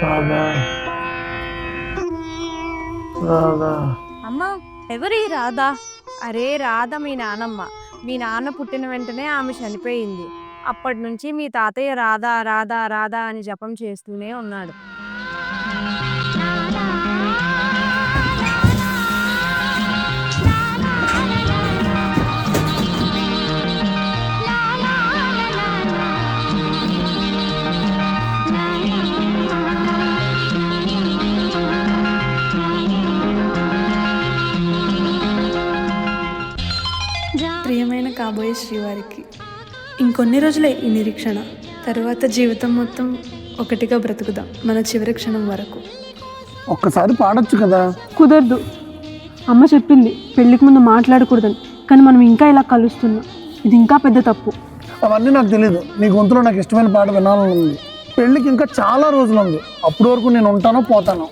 రాధా రాధా అమ్మా ఎవరి రాధా? అరే రాధ మీ నానమ్మ. మీ నాన్న పుట్టిన వెంటనే ఆమె చనిపోయింది. అప్పటి నుంచి మీ తాతయ్య రాధా రాధా రాధా అని జపం చేస్తూనే ఉన్నాడు. ప్రియమైన కాబోయే శ్రీవారికి ఇంకొన్ని రోజులే ఈ నిరీక్షణ. తరువాత జీవితం మొత్తం ఒకటిగా బ్రతుకుదాం మన చివరి క్షణం వరకు. ఒక్కసారి పాడొచ్చు కదా. కుదరదు. అమ్మ చెప్పింది పెళ్ళికి ముందు మాట్లాడకూడదని, కానీ మనం ఇంకా ఇలా కలుస్తున్నాం. ఇది ఇంకా పెద్ద తప్పు. అవన్నీ నాకు తెలియదు. నీ గొంతులో నాకు ఇష్టమైన పాట వినాలని ఉంది. పెళ్ళికి ఇంకా చాలా రోజులు ఉంది. అప్పటి వరకు నేను ఉంటానో పోతాను.